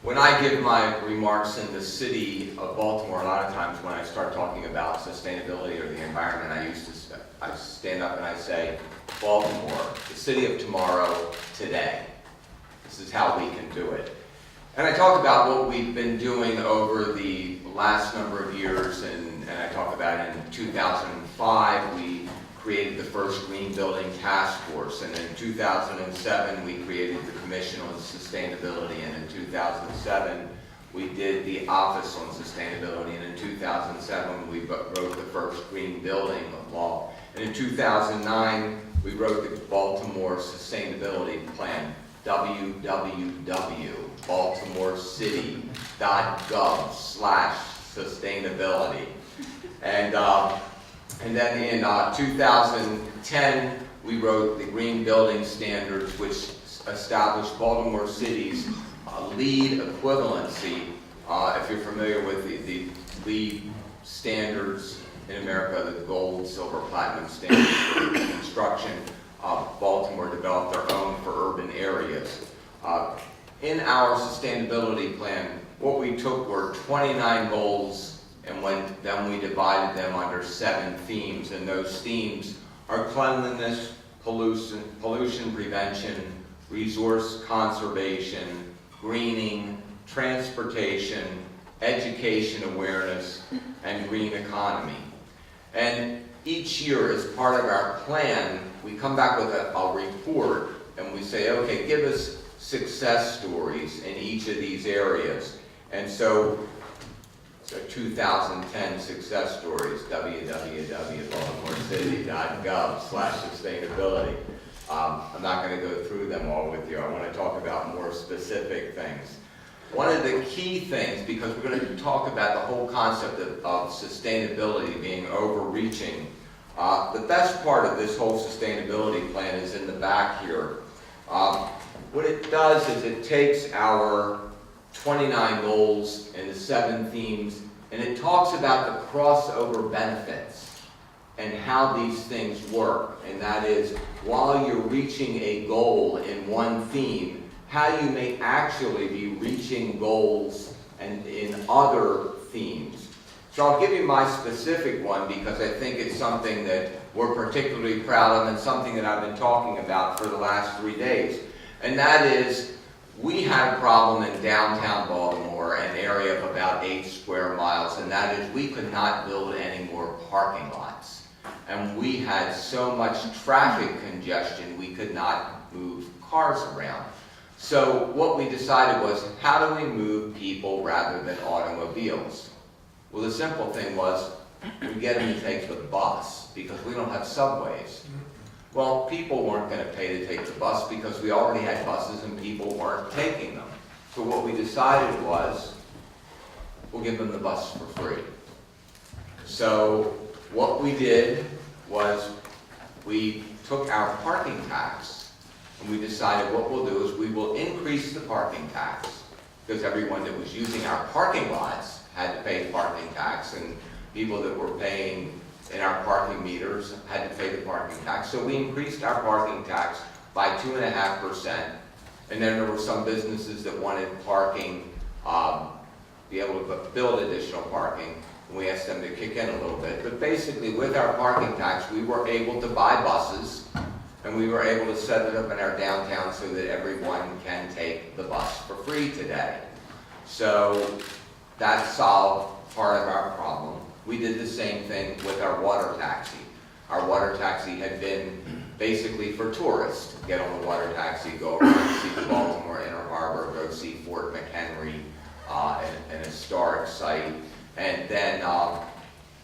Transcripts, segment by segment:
When I give my remarks in the City of Baltimore, a lot of times when I start talking about sustainability or the environment, I stand up and I say, Baltimore, the city of tomorrow, today. This is how we can do it. And I talk about what we've been doing over the last number of years, and I talk about in 2005, we created the first Green Building Task Force, and in 2007 we created the Commission on Sustainability, and in 2007 we did the Office on Sustainability, and in 2007 we wrote the first Green Building Law, and in 2009 we wrote the Baltimore Sustainability Plan, www.baltimorecity.gov/sustainability, and then in 2010, we wrote the Green Building Standards, which established Baltimore City's LEED equivalency. If you're familiar with the LEED standards in America, the gold, silver, platinum standards for construction, Baltimore developed our own for urban areas. In our sustainability plan, what we took were 29 goals, and then we divided them under 7 themes, and those themes are cleanliness, pollution prevention, resource conservation, greening, transportation, education awareness, and green economy. And each year, as part of our plan, we come back with a report, and we say, okay, give us success stories in each of these areas. And so 2010 success stories, www.baltimorecity.gov/sustainability. I'm not going to go through them all with you. I want to talk about more specific things. One of the key things, because we're going to talk about the whole concept of sustainability being overreaching, the best part of this whole sustainability plan is in the back here. What it does is it takes our 29 goals and the 7 themes, and it talks about the crossover benefits and how these things work. And that is, while you're reaching a goal in one theme, how you may actually be reaching goals and in other themes. So I'll give you my specific one because I think it's something that we're particularly proud of and something that I've been talking about for the last 3 days. And that is, we had a problem in downtown Baltimore, an area of about 8 square miles, and that is we could not build any more parking lots. And we had so much traffic congestion we could not move cars around. So what we decided was, how do we move people rather than automobiles? Well, the simple thing was, we get them to take the bus because we don't have subways. Well, people weren't going to pay to take the bus because we already had buses and people weren't taking them. So what we decided was, we'll give them the bus for free. So what we did was, we took our parking tax and we decided what we'll do is we will increase the parking tax because everyone that was using our parking lots had to pay parking tax, and people that were paying in our parking meters had to pay the parking tax. So we increased our parking tax by 2.5%. And then there were some businesses that wanted parking, be able to build additional parking, and we asked them to kick in a little bit. But basically, with our parking tax, we were able to buy buses, and we were able to set it up in our downtown so that everyone can take the bus for free today. So that solved part of our problem. We did the same thing with our water taxi. Our water taxi had been basically for tourists. Get on the water taxi, go around, see the Baltimore Inner Harbor, go see Fort McHenry, an historic site, and then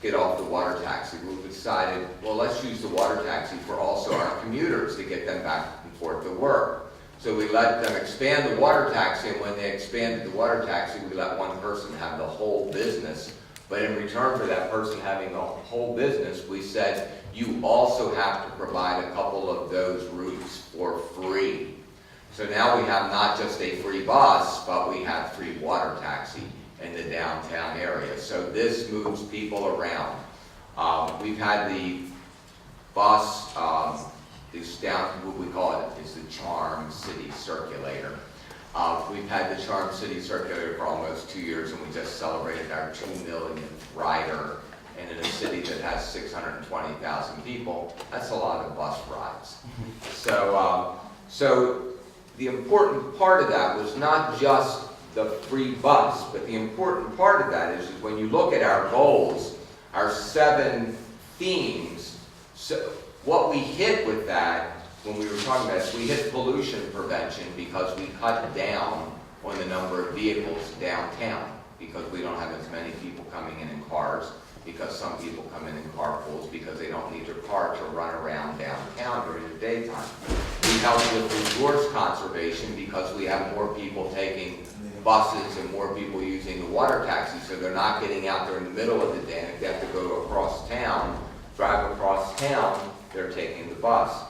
get off the water taxi. We decided, well, let's use the water taxi for also our commuters to get them back and forth to work. So we let them expand the water taxi, and when they expanded the water taxi, we let one person have the whole business. But in return for that person having the whole business, we said, you also have to provide a couple of those routes for free. So now we have not just a free bus, but we have free water taxi in the downtown area. So this moves people around. We've had the bus, what we call it is the Charm City Circulator. We've had the Charm City Circulator for almost 2 years, and we just celebrated our 2 millionth rider. And in a city that has 620,000 people, that's a lot of bus rides. So the important part of that was not just the free bus, but the important part of that is when you look at our goals, our 7 themes, so what we hit with that, when we were talking about this, we hit pollution prevention because we cut down on the number of vehicles downtown, because we don't have as many people coming in cars, because some people come in carpools because they don't need their car to run around downtown during the daytime. We help with resource conservation because we have more people taking buses and more people using the water taxi, so they're not getting out there in the middle of the day, and if they have to go across town, drive across town, they're taking the bus.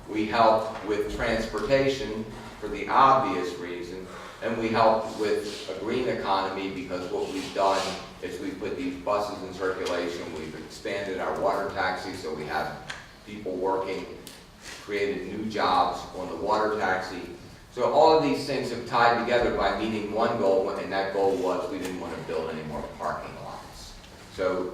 We help with transportation for the obvious reason, and we help with a green economy because what we've done is we put these buses in circulation, we've expanded our water taxi so we have people working, created new jobs on the water taxi. So all of these things have tied together by meeting one goal, and that goal was we didn't want to build any more parking lots. So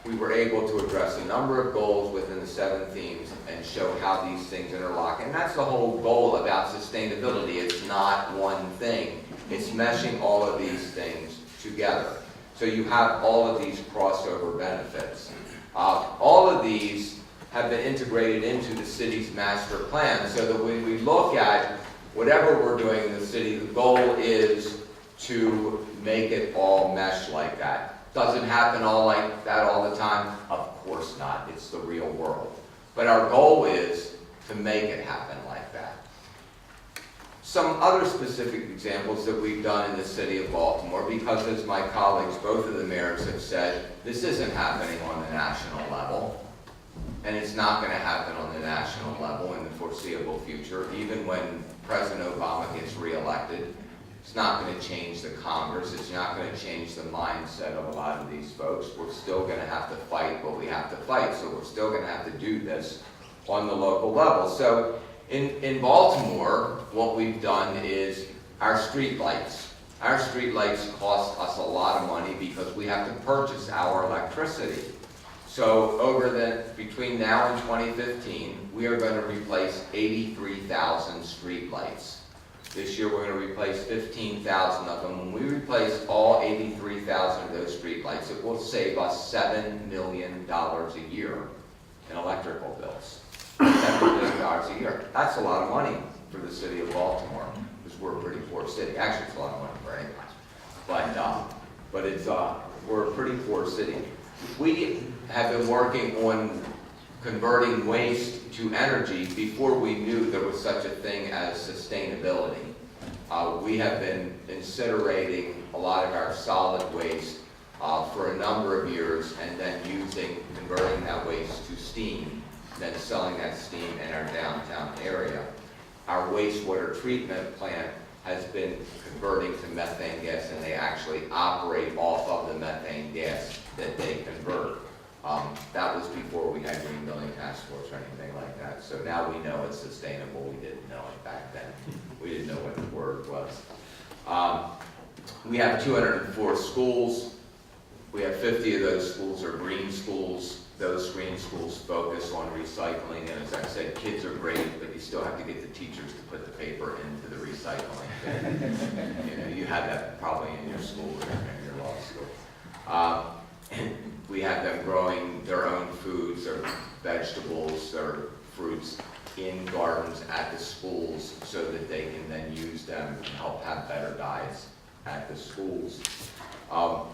we were able to address a number of goals within the 7 themes and show how these things interlock. And that's the whole goal about sustainability. It's not one thing. It's meshing all of these things together. So you have all of these crossover benefits. All of these have been integrated into the city's master plan, so that when we look at whatever we're doing in the city, the goal is to make it all mesh like that. Does it happen all like that all the time? Of course not. It's the real world. But our goal is to make it happen like that. Some other specific examples that we've done in the City of Baltimore, because as my colleagues, both of the mayors have said, this isn't happening on the national level, and it's not going to happen on the national level in the foreseeable future. Even when President Obama gets reelected, it's not going to change the Congress. It's not going to change the mindset of a lot of these folks. We're still going to have to fight what we have to fight, so we're still going to have to do this on the local level. So in Baltimore, what we've done is our street lights. Our street lights cost us a lot of money because we have to purchase our electricity. So between now and 2015, we are going to replace 83,000 street lights. This year we're going to replace 15,000 of them. When we replace all 83,000 of those street lights, it will save us $7 million a year in electrical bills. $7 million a year. That's a lot of money for the City of Baltimore, because we're a pretty poor city. Actually, it's a lot of money for anybody. But we're a pretty poor city. We have been working on converting waste to energy before we knew there was such a thing as sustainability. We have been incinerating a lot of our solid waste for a number of years, and then converting that waste to steam, then selling that steam in our downtown area. Our wastewater treatment plant has been converting to methane gas, and they actually operate off of the methane gas that they convert. That was before we had Green Building Task Force or anything like that. So now we know it's sustainable. We didn't know it back then. We didn't know what the word was. We have 204 schools. We have 50 of those schools are green schools. Those green schools focus on recycling, and as I said, kids are great, but you still have to get the teachers to put the paper into the recycling bin. You have that probably in your school or in your law school. We have them growing their own foods, their vegetables, their fruits in gardens at the schools so that they can then use them and help have better diets at the schools.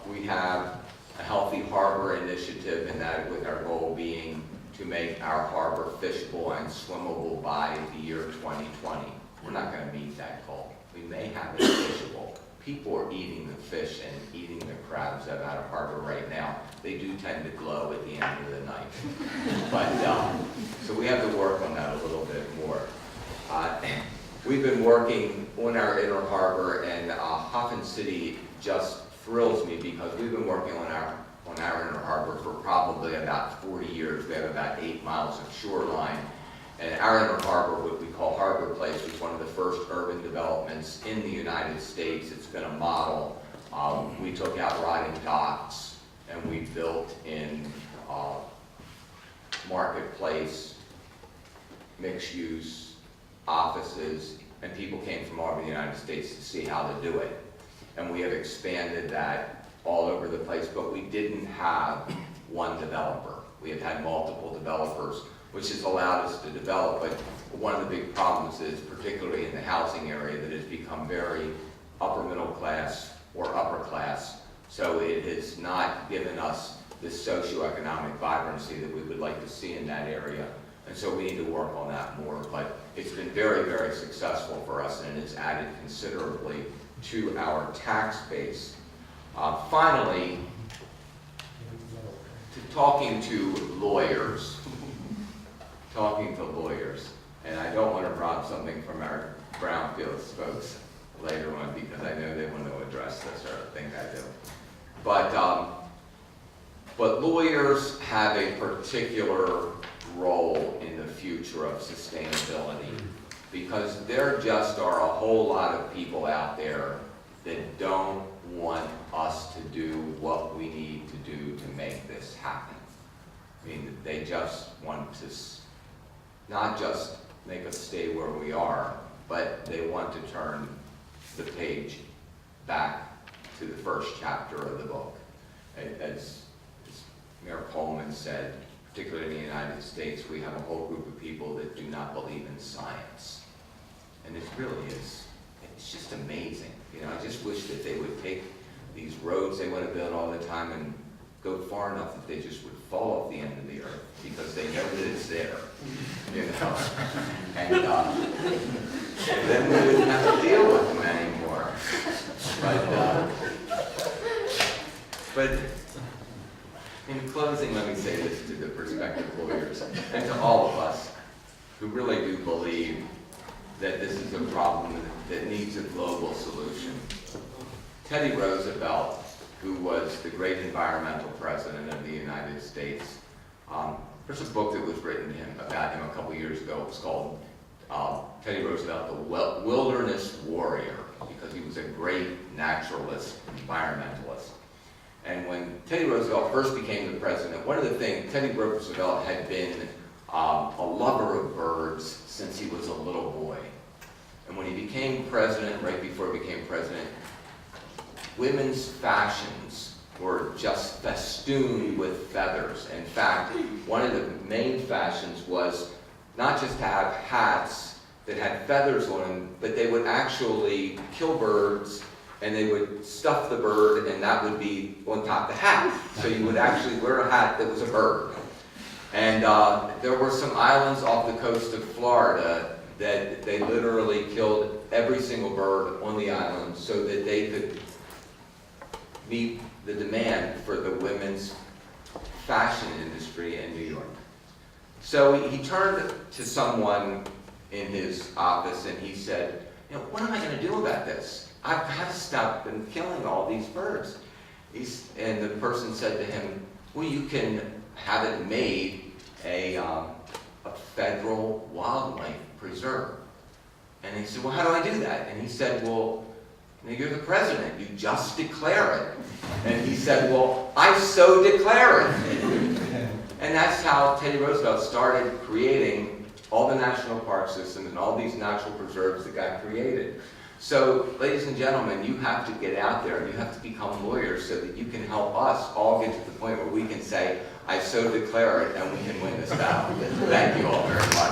We have a Healthy Harbor initiative, and that with our goal being to make our harbor fishable and swimmable by the year 2020. We're not going to meet that goal. We may have it fishable. People are eating the fish and eating the crabs out of harbor right now. They do tend to glow at the end of the night. But so we have to work on that a little bit more. We've been working on our inner harbor, and Hoffman City just thrills me because we've been working on our inner harbor for probably about 40 years. We have about 8 miles of shoreline, And our Inner Harbor, what we call Harbor Place, was one of the first urban developments in the United States. It's been a model. We took out rotting docks, and we built in marketplace, mixed use, offices, and people came from all over the United States to see how to do it. And we have expanded that all over the place, but we didn't have one developer. We have had multiple developers, which has allowed us to develop, but one of the big problems is, particularly in the housing area, that has become very upper middle class or upper class, so it has not given us this socioeconomic vibrancy that we would like to see in that area. And so we need to work on that more, but it's been very, very successful for us, and it's added considerably to our tax base. Finally, talking to lawyers, and I don't want to rob something from our Brownfields folks later on because I know they want to address this, or I think I do. But lawyers have a particular role in the future of sustainability because there just are a whole lot of people out there that don't want us to do what we need to do to make this happen. I mean, they just want to not just make us stay where we are, but they want to turn the page back to the first chapter of the book. As Mayor Coleman said, particularly in the United States, we have a whole group of people that do not believe in science. And it really is, it's just amazing. You know, I just wish that they would take these roads they want to build all the time and go far enough that they just would fall off the end of the earth because they know that it's there, you know. And then we wouldn't have to deal with them anymore. But in closing, let me say this to the prospective lawyers and to all of us who really do believe that this is a problem that needs a global solution. Teddy Roosevelt, who was the great environmental president of the United States, there's a book that was written about him a couple years ago. It was called Teddy Roosevelt, the Wilderness Warrior, because he was a great naturalist, environmentalist. And when Teddy Roosevelt first became the president, one of the things, Teddy Roosevelt had been a lover of birds since he was a little boy. And when he became president, right before he became president, women's fashions were just festooned with feathers. In fact, one of the main fashions was not just to have hats that had feathers on them, but they would actually kill birds and they would stuff the bird and that would be on top of the hat. So you would actually wear a hat that was a bird. And there were some islands off the coast of Florida that they literally killed every single bird on the island so that they could meet the demand for the women's fashion industry in New York. So he turned to someone in his office and he said, you know, what am I going to do about this? I've got to stop them killing all these birds. And the person said to him, well, you can have it made a federal wildlife preserve. And he said, well, how do I do that? And he said, well, you're the president, you just declare it. And he said, well, I so declare it. And that's how Teddy Roosevelt started creating all the national park systems and all these natural preserves that got created. So, ladies and gentlemen, you have to get out there and you have to become lawyers so that you can help us all get to the point where we can say, I so declare it, and we can win this battle. Thank you all very much.